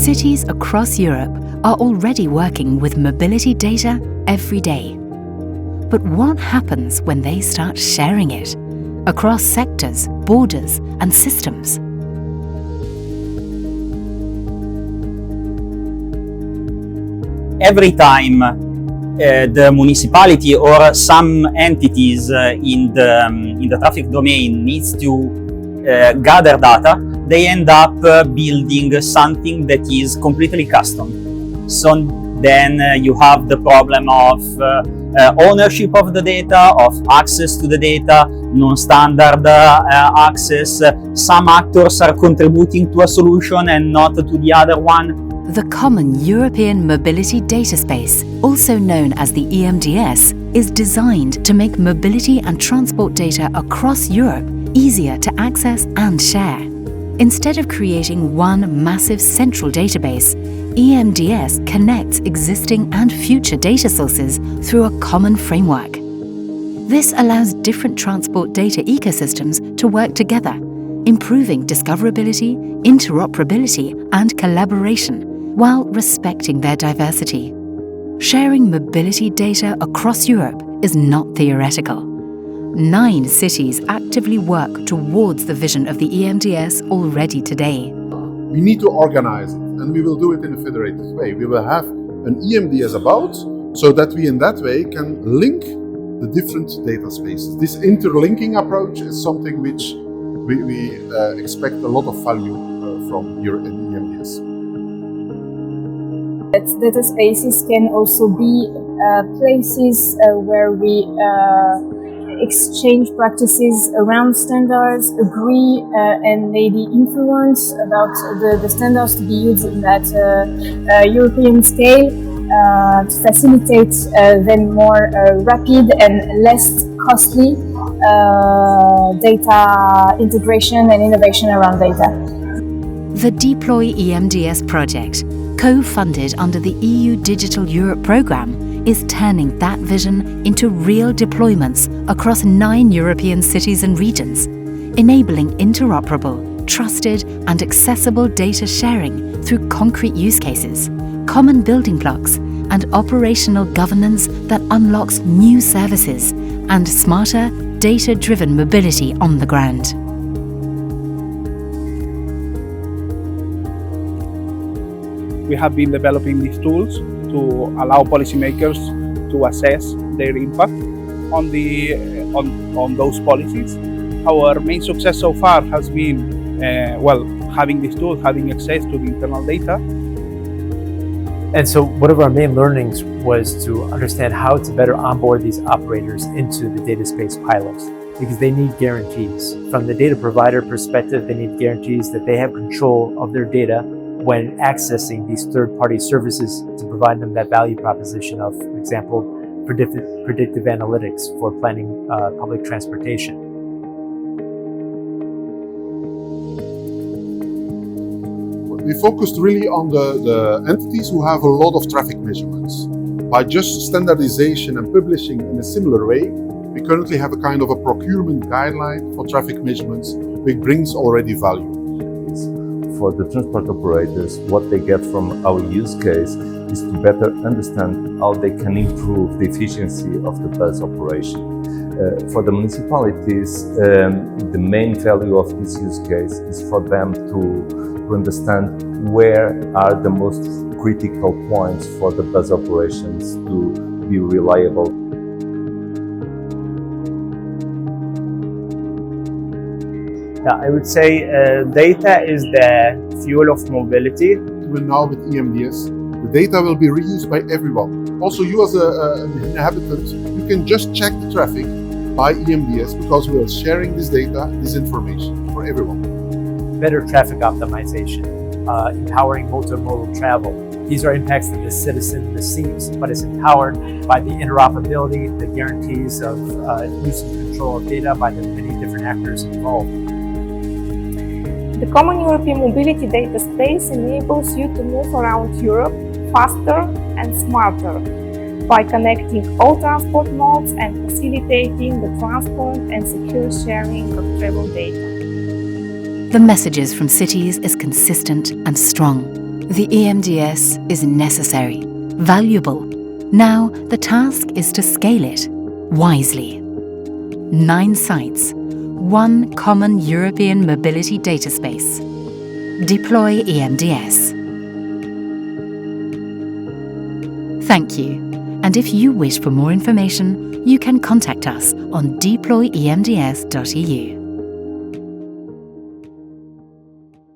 Cities across Europe are already working with mobility data every day. But what happens when they start sharing it across sectors, borders, and systems? Every time the municipality or some entities in the traffic domain needs to gather data, they end up building something that is completely custom. So then you have the problem of ownership of the data, of access to the data, non-standard access. Some actors are contributing to a solution and not to the other one. The Common European Mobility Data Space, also known as the EMDS, is designed to make mobility and transport data across Europe easier to access and share. Instead of creating one massive central database, EMDS connects existing and future data sources through a common framework. This allows different transport data ecosystems to work together, improving discoverability, interoperability, and collaboration, while respecting their diversity. Sharing mobility data across Europe is not theoretical. 9 cities actively work towards the vision of the EMDS already today. We need to organize it, and we will do it in a federated way. We will have an EMDS about, so that we in that way can link the different data spaces. This interlinking approach is something which we expect a lot of value from here in EMDS. Data spaces can also be places where we exchange practices around standards, agree and maybe influence about the standards to be used at European scale to facilitate then more rapid and less costly data integration and innovation around data. The deployEMDS project, co-funded under the EU Digital Europe programme, is turning that vision into real deployments across 9 European cities and regions, enabling interoperable, trusted and accessible data sharing through concrete use cases, common building blocks and operational governance that unlocks new services and smarter, data-driven mobility on the ground. We have been developing these tools to allow policymakers to assess their impact on those policies. Our main success so far has been having these tools, having access to the internal data. And so one of our main learnings was to understand how to better onboard these operators into the data space pilots, because they need guarantees. From the data provider perspective, they need guarantees that they have control of their data when accessing these third-party services to provide them that value proposition of, for example, predictive analytics for planning public transportation. We focused really on the entities who have a lot of traffic measurements. By just standardization and publishing in a similar way, we currently have a kind of a procurement guideline for traffic measurements, which brings already value. For the transport operators, what they get from our use case is to better understand how they can improve the efficiency of the bus operation. For the municipalities, the main value of this use case is for them to understand where are the most critical points for the bus operations to be reliable. Yeah, I would say data is the fuel of mobility. Well, now with EMDS, the data will be reused by everyone. Also, you as an inhabitant, you can just check the traffic by EMDS because we are sharing this data, this information for everyone. Better traffic optimization, empowering multimodal travel. These are impacts that the citizen receives, but is empowered by the interoperability, the guarantees of use and control of data by the many different actors involved. The Common European Mobility Data Space enables you to move around Europe faster and smarter by connecting all transport modes and facilitating the transparent and secure sharing of travel data. The messages from cities is consistent and strong. The EMDS is necessary, valuable. Now the task is to scale it wisely. 9 sites, 1 common European mobility data space. Deploy EMDS. Thank you. And if you wish for more information, you can contact us on deployemds.eu.